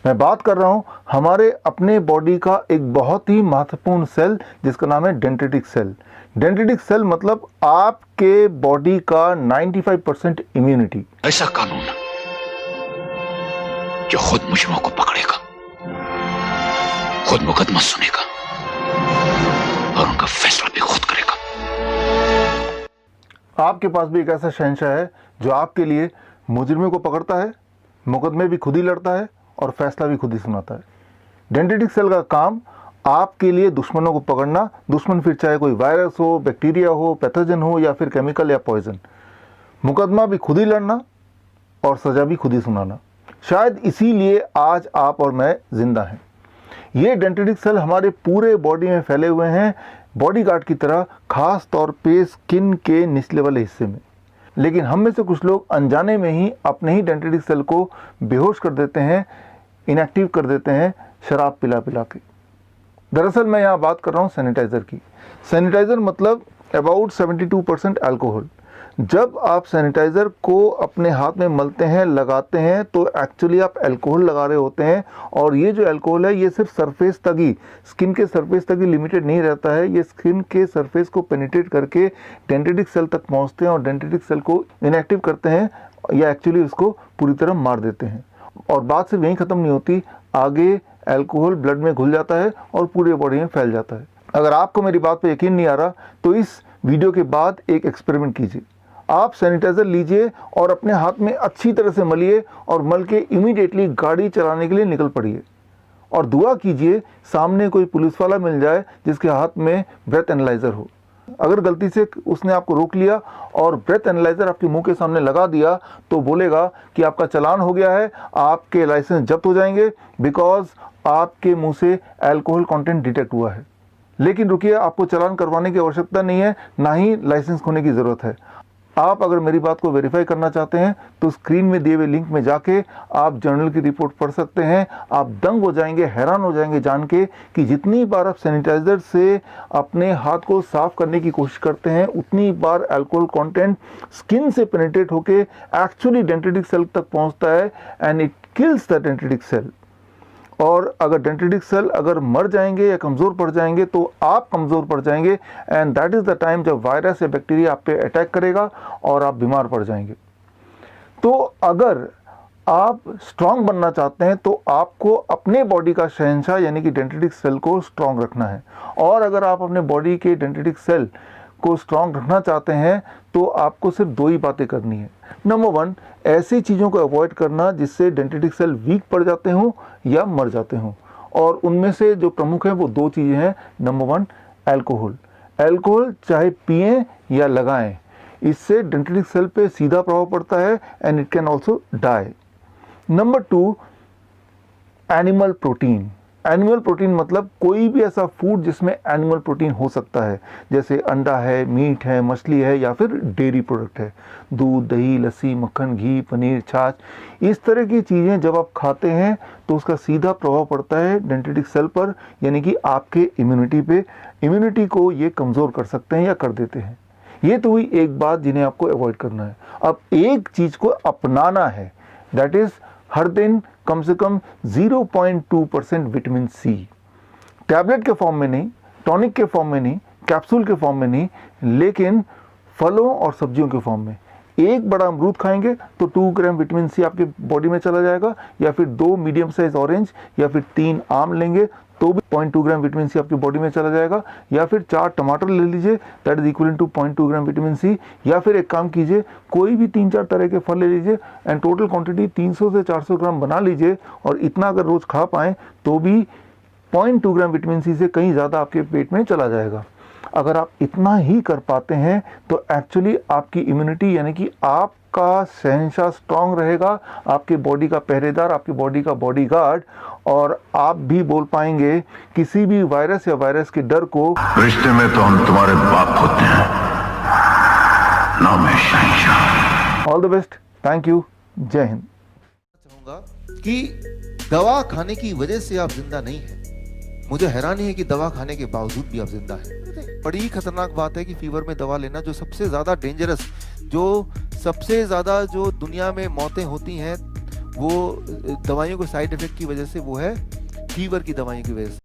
मैं बात कर रहा हूँ हमारे अपने बॉडी का एक बहुत ही महत्वपूर्ण सेल जिसका नाम है डेंड्रिटिक सेल। डेंड्रिटिक सेल मतलब आपके बॉडी का 95% इम्यूनिटी। ऐसा कानून जो खुद मुजरिमों को पकड़ेगा, खुद मुकदमा सुनेगा और उनका फैसला भी खुद करेगा। आपके पास भी एक ऐसा शहंशाह है जो आपके लिए मुजरिमों को पकड़ता है, मुकदमे भी खुद ही लड़ता है और फैसला भी खुद ही सुनाता है। डेंड्रिटिक सेल का काम आपके लिए दुश्मनों को पकड़ना, दुश्मन फिर चाहे कोई वायरस हो, बैक्टीरिया हो, पैथोजन हो या फिर केमिकल या पॉइजन, मुकदमा भी खुद ही लड़ना और सज़ा भी खुद ही सुनाना। शायद इसीलिए आज आप और मैं जिंदा हैं। ये डेंड्रिटिक सेल हमारे पूरे बॉडी में फैले हुए हैं, बॉडीगार्ड की तरह, खास तौर पे स्किन के निचले वाले हिस्से में। लेकिन हम में से कुछ लोग अनजाने में ही अपने ही डेंड्रिटिक सेल को बेहोश कर देते हैं, इनएक्टिव कर देते हैं शराब पिला पिला के। दरअसल मैं यहाँ बात कर रहा हूँ सैनिटाइज़र की। सैनिटाइज़र मतलब अबाउट 72% अल्कोहल। जब आप सैनिटाइज़र को अपने हाथ में मलते हैं, लगाते हैं, तो एक्चुअली आप अल्कोहल लगा रहे होते हैं। और ये जो अल्कोहल है ये सिर्फ सरफेस तक ही, स्किन के सरफेस तक ही लिमिटेड नहीं रहता है। ये स्किन के सरफेस को पेनिट्रेट करके डेंड्रिटिक सेल तक पहुँचते हैं और डेंड्रिटिक सेल को इनएक्टिव करते हैं या एक्चुअली उसको पूरी तरह मार देते हैं। और बात सिर्फ यहीं ख़त्म नहीं होती, आगे अल्कोहल ब्लड में घुल जाता है और पूरे बॉडी में फैल जाता है। अगर आपको मेरी बात पे यकीन नहीं आ रहा तो इस वीडियो के बाद एक एक्सपेरिमेंट कीजिए। आप सैनिटाइज़र लीजिए और अपने हाथ में अच्छी तरह से मलिए और मल के इमीडिएटली गाड़ी चलाने के लिए निकल पड़िए। और दुआ कीजिए सामने कोई पुलिस वाला मिल जाए जिसके हाथ में ब्रेथ एनालाइज़र हो। अगर गलती से उसने आपको रोक लिया और ब्रेथ एनालाइज़र आपके मुंह के सामने लगा दिया तो बोलेगा कि आपका चालान हो गया है, आपके लाइसेंस जब्त हो जाएंगे बिकॉज आपके मुंह से अल्कोहल कंटेंट डिटेक्ट हुआ है। लेकिन रुकिए, आपको चालान करवाने की आवश्यकता नहीं है, ना ही लाइसेंस खोने की ज़रूरत है। आप अगर मेरी बात को वेरीफाई करना चाहते हैं तो स्क्रीन में दिए हुए लिंक में जाके आप जर्नल की रिपोर्ट पढ़ सकते हैं। आप दंग हो जाएंगे, हैरान हो जाएंगे जान के कि जितनी बार आप सैनिटाइज़र से अपने हाथ को साफ करने की कोशिश करते हैं उतनी बार अल्कोहल कंटेंट स्किन से पेनिट्रेट होके एक्चुअली डेंड्रिटिक सेल तक पहुंचता है and it kills the dendritic cell. और अगर डेंड्रिटिक सेल अगर मर जाएंगे या कमज़ोर पड़ जाएंगे तो आप कमज़ोर पड़ जाएंगे and that is the time जब वायरस या बैक्टीरिया आप पे अटैक करेगा और आप बीमार पड़ जाएंगे। तो अगर आप स्ट्रांग बनना चाहते हैं तो आपको अपने बॉडी का शहंशाह यानी कि डेंड्रिटिक सेल को स्ट्रांग रखना है। और अगर आप अपने बॉडी के डेंड्रिटिक सेल को स्ट्रांग रखना चाहते हैं तो आपको सिर्फ दो ही बातें करनी है। नंबर 1, ऐसी चीज़ों को अवॉइड करना जिससे डेंड्रिटिक सेल वीक पड़ जाते हों या मर जाते हों। और उनमें से जो प्रमुख हैं वो दो चीज़ें हैं। Number 1, alcohol. अल्कोहल चाहे पिएं या लगाएं, इससे डेंड्रिटिक सेल पे सीधा प्रभाव पड़ता है and it can also die. Number 2, animal protein. Animal protein मतलब कोई भी ऐसा फूड जिसमें एनिमल प्रोटीन हो सकता है, जैसे अंडा है, मीट है, मछली है या फिर डेयरी प्रोडक्ट है, दूध, दही, लस्सी, मक्खन, घी, पनीर, छाछ। इस तरह की चीज़ें जब आप खाते हैं तो उसका सीधा प्रभाव पड़ता है डेंड्रिटिक सेल पर, यानी कि आपके इम्यूनिटी पे। इम्यूनिटी को ये कमज़ोर कर सकते हैं या कर देते हैं। ये तो हुई एक बात जिन्हें आपको अवॉइड करना है। अब एक चीज़ को अपनाना है, दैट इज़ हर दिन कम से कम 0.2% विटामिन सी, टैबलेट के फॉर्म में नहीं, टॉनिक के फॉर्म में नहीं, कैप्सूल के फॉर्म में नहीं, लेकिन फलों और सब्जियों के फॉर्म में। एक बड़ा अमरूद खाएंगे तो 2 ग्राम विटामिन सी आपके बॉडी में चला जाएगा, या फिर 2 मीडियम साइज ऑरेंज या फिर 3 आम लेंगे तो भी 0.2 ग्राम विटामिन सी आपकी बॉडी में चला जाएगा, या फिर 4 टमाटर ले लीजिए, that is equal to 0.2 gram vitamin C. या फिर एक काम कीजिए, कोई भी 3-4 तरह के फल ले लीजिए एंड टोटल क्वांटिटी 300 से 400 ग्राम बना लीजिए। और इतना अगर रोज़ खा पाएँ तो भी 0.2 ग्राम विटामिन सी से कहीं ज़्यादा आपके पेट में चला जाएगा। अगर आप इतना ही कर पाते हैं तो एक्चुअली आपकी इम्यूनिटी यानी कि आपका शहंशाह स्ट्रांग रहेगा, आपके बॉडी का पहरेदार, आपकी बॉडी का बॉडीगार्ड, और आप भी बोल पाएंगे किसी भी वायरस या वायरस के डर को। रिश्ते में तो हम तुम्हारे बाप होते हैं, नाम है शहंशाह। All the best, thank you, जय हिंद। चाहूंगा कि दवा खाने की वजह से आप जिंदा नहीं हैं। मुझे हैरानी है कि दवा खाने के बावजूद भी आप जिंदा हैं। बड़ी ही खतरनाक बात है कि फीवर में दवा लेना, जो सबसे ज्यादा डेंजरस, जो सबसे ज्यादा जो दुनिया में मौतें होती हैं वो दवाइयों के साइड इफेक्ट की वजह से, वो है फीवर की दवाइयों की वजह से।